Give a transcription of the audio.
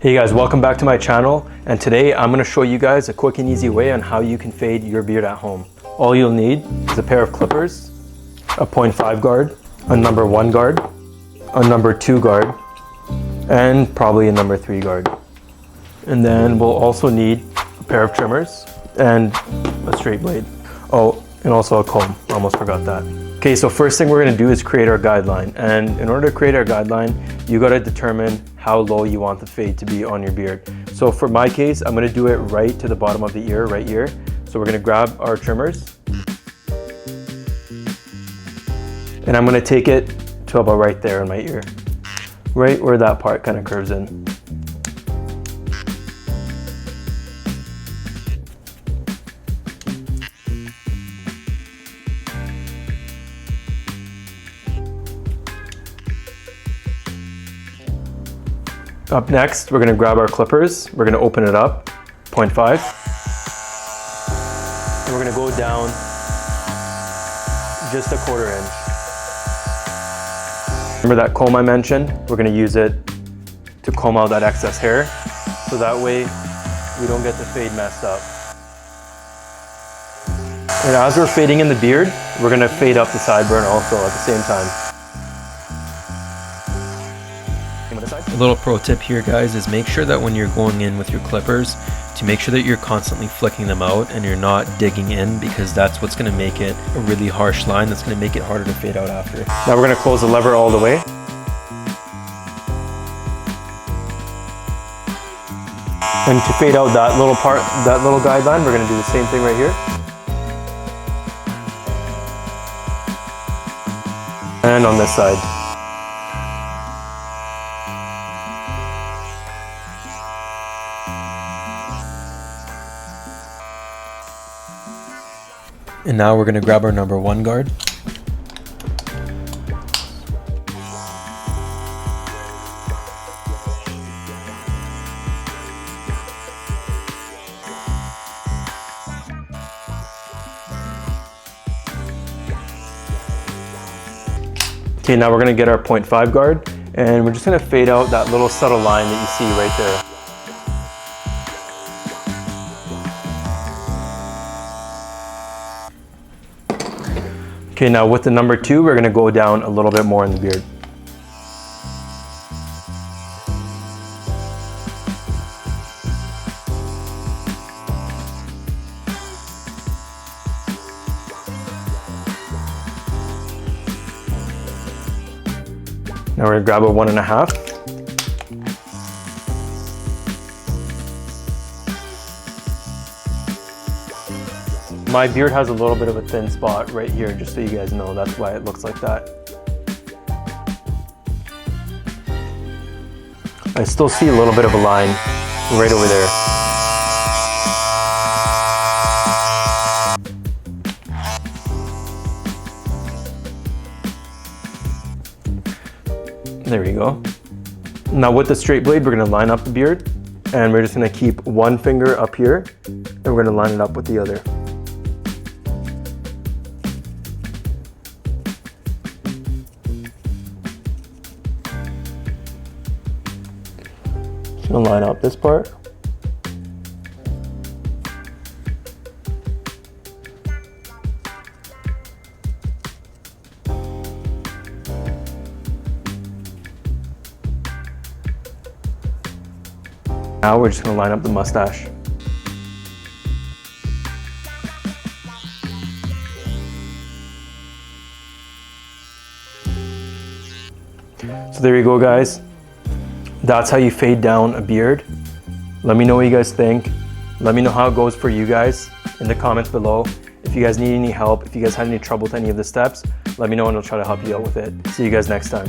Hey guys, welcome back to my channel, and today I'm going to show you guys a quick and easy way on how you can fade your beard at home. All you'll need is a pair of clippers, a 0.5 guard, a number 1 guard, a number 2 guard, and probably a number 3 guard. And then we'll also need a pair of trimmers and a straight blade. Oh, and also a comb, almost forgot that. Okay, so first thing we're going to do is create our guideline, and in order to create our guideline, you got to determine how low you want the fade to be on your beard. So for my case, I'm going to do it right to the bottom of the ear, right here. So we're going to grab our trimmers, and I'm going to take it to about right there in my ear, right where that part kind of curves in. Up next, we're going to grab our clippers. We're going to open it up, 0.5. And we're going to go down just a 1/4 inch. Remember that comb I mentioned? We're going to use it to comb out that excess hair, so that way we don't get the fade messed up. And as we're fading in the beard, we're going to fade up the sideburn also at the same time. A little pro tip here, guys, is make sure that when you're going in with your clippers, to make sure that you're constantly flicking them out and you're not digging in, because that's what's going to make it a really harsh line that's going to make it harder to fade out after. Now we're going to close the lever all the way. And to fade out that little part, that little guideline, we're going to do the same thing right here. And on this side. And now we're going to grab our number 1 guard. Okay, now we're going to get our 0.5 guard, and we're just going to fade out that little subtle line that you see right there. Okay, now with the number 2, we're going to go down a little bit more in the beard. Now we're going to grab a 1.5. My beard has a little bit of a thin spot right here, just so you guys know. That's why it looks like that. I still see a little bit of a line right over there. There we go. Now with the straight blade, we're going to line up the beard, and we're just going to keep one finger up here, and we're going to line it up with the other. Just going to line up this part. Now we're just going to line up the mustache. So there you go, guys. That's how you fade down a beard. Let me know what you guys think. Let me know how it goes for you guys in the comments below. If you guys need any help, if you guys had any trouble with any of the steps, let me know and I'll try to help you out with it. See you guys next time.